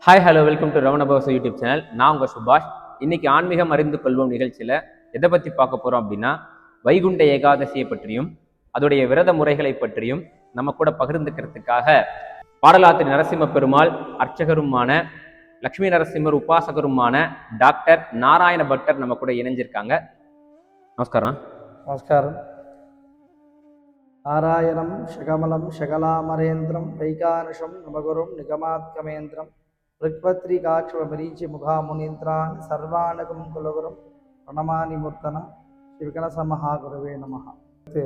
Hi hello welcome to Ramanabas YouTube channel. நான் உங்கள் சுபாஷ். இன்னைக்கு ஆன்மீகம் அறிந்து கொள்வோம் நிகழ்ச்சியில் எதை பற்றி பார்க்க போகிறோம் அப்படின்னா, வைகுண்ட ஏகாதசியை பற்றியும் அதோடைய விரத முறைகளை பற்றியும் நம்ம கூட பகிர்ந்துக்கிறதுக்காக பாடலாத்திரி நரசிம்ம பெருமாள் அர்ச்சகருமான லக்ஷ்மி நரசிம்மர் உபாசகருமான டாக்டர் நாராயண பட்டர் நம்ம கூட இணைஞ்சிருக்காங்க. நமஸ்காரம். நமஸ்காரம். நாராயணம் ஷகமலம் ஷகலாமரேந்திரம் வைகானுஷம் நமகுரும் நிகமாத்கமேந்திரம் ரிக்வத்ரிகாட்சமரீச்சி முகாமுனீந்திரான் சர்வானகம் குலகுரும் பிரணமானி மூர்த்தனா ஸ்ரீவிகனசமஹாகுருவே நமஹா.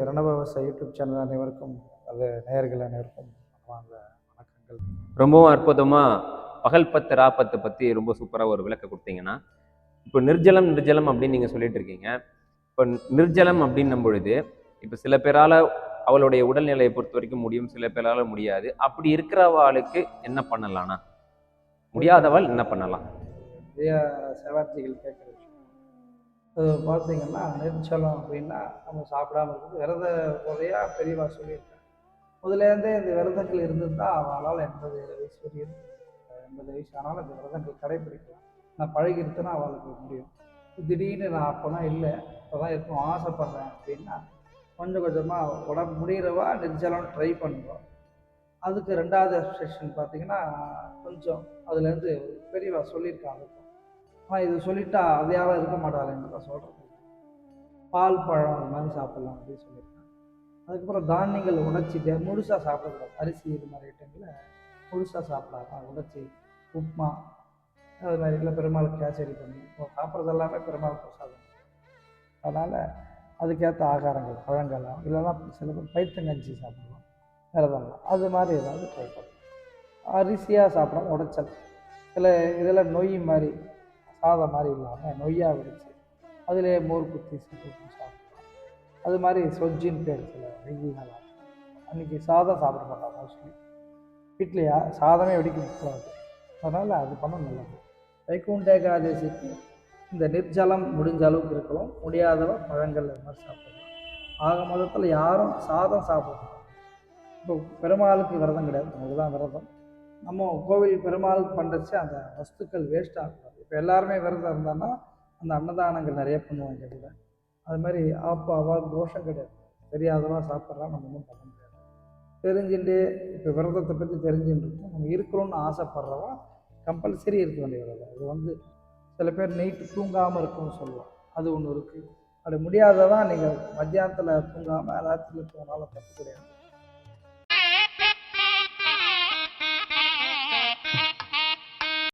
ரணபவச யூடியூப் சேனல் அனைவருக்கும், அது நேயர்கள் அனைவருக்கும் வணக்கங்கள். ரொம்பவும் அற்புதமாக பகல் 10 ராப்பத்தை பற்றி ரொம்ப சூப்பராக ஒரு விளக்க கொடுத்தீங்கன்னா, இப்போ நிர்ஜலம் அப்படின்னு நீங்கள் சொல்லிட்டு இருக்கீங்க. இப்போ நிர்ஜலம் அப்படின்னும் பொழுது இப்போ சில பேரால் அவளுடைய உடல்நிலையை பொறுத்த வரைக்கும் முடியும், சில பேரால் முடியாது. அப்படி இருக்கிறவாளுக்கு என்ன பண்ணலாம்னா, முடியாதவள் என்ன பண்ணலாம்? நிறைய சிவார்த்திகள் கேட்குற விஷயம். அது பார்த்தீங்கன்னா, நிர்ஜலம் அப்படின்னா நம்ம சாப்பிடாம இருக்குது விரத முறையாக பெரியவா சொல்லியிருக்காங்க. முதலேருந்தே இந்த விரதங்கள் இருந்திருந்தால் அவளால் 80 வயசு வரையும் 80 வயசு ஆனாலும் இந்த விரதங்கள் கடைப்பிடிக்கலாம். நான் பழகிருத்தேன்னா அவளுக்கு முடியும். திடீர்னு நான் அப்போனா இல்லை, இப்போ தான் இருக்கும் ஆசைப்பட்றேன் அப்படின்னா கொஞ்சம் கொஞ்சமாக உடம்பு முடிகிறவா நிர்ஜலம் ட்ரை பண்ணுறோம். அதுக்கு 2வது செக்ஷன் பார்த்தீங்கன்னா, கொஞ்சம் அதுலேருந்து பெரியவா சொல்லியிருக்காங்க. ஆனால் இது சொல்லிட்டா அதையாவது இருக்க மாட்டாளேன்னு தான் சொல்கிறது. பால் பழம் அது மாதிரி சாப்பிட்லாம் அப்படின்னு சொல்லியிருக்காங்க. அதுக்கப்புறம் தானியங்கள் உடைச்சிட்டு முழுசாக சாப்பிடக்கூடாது. அரிசி இது மாதிரி ஐட்டங்களை முழுசாக சாப்பிடாதான். உடைச்சி உப்புமா அது மாதிரி இல்லை, பெருமாள் கேசரி பண்ணி சாப்பிட்றது எல்லாமே பெருமாள் பிரசாதம். அதனால் அதுக்கேற்ற ஆகாரங்கள் பழங்கள்லாம், இல்லைன்னா சில பேர் பயிற்றங்கஞ்சி சாப்பிடுவோம் விரதம்லாம். அது மாதிரி ஏதாவது ட்ரை பண்ணலாம். அரிசியாக சாப்பிடலாம். உடைச்சல் சில இதில் நொய் மாதிரி சாதம் மாதிரி இல்லாமல் நொய்யாக விடிச்சு அதிலே மோர் குத்தி போட்டு சாப்பிடலாம். அது மாதிரி சொஜ்ஜின்னு பேர் சில நெய்யெல்லாம். அன்றைக்கி சாதம் சாப்பிட மாட்டாங்க மோஸ்ட்லி வீட்லையா, சாதமே வெடிக்கக்கூடாது. அதனால் அது பண்ண நல்லது. வைகுண்ட ஏகாதசிக்கு இந்த நிர்ஜலம் முடிஞ்ச அளவுக்கு இருக்கலாம். முடியாதவ பழங்கள் அது மாதிரி சாப்பிடலாம். ஆக மதத்தில் யாரும் சாதம் சாப்பிடணும். இப்போ பெருமாளுக்கு விரதம் கிடையாது, நமக்கு தான் விரதம். நம்ம கோவில் பெருமாளுக்கு பண்ணுறச்சு அந்த வஸ்துக்கள் வேஸ்ட் ஆகக்கூடாது. இப்போ எல்லாருமே விரதம் இருந்தாங்கன்னா அந்த அன்னதானங்கள் நிறைய பண்ணுவாங்க கூட. அது மாதிரி அப்போ அவள் தோஷம் கிடையாது. தெரியாதவா சாப்பிட்றா, நம்ம ஒன்றும் பண்ண முடியாது. தெரிஞ்சுட்டு இப்போ விரதத்தை பற்றி தெரிஞ்சுட்டு இருக்கோம். நம்ம இருக்கிறோன்னு ஆசைப்படுறவா கம்பல்சரி இருக்க வேண்டிய விரதம். இது சில பேர் நைட்டு தூங்காமல் இருக்கும்னு சொல்லுவோம், அது ஒன்று இருக்குது. அப்படி முடியாததான் நீங்கள் மத்தியானத்தில் தூங்காமல் ராத்திரியில் தூங்கினாலும் தப்பு கிடையாது.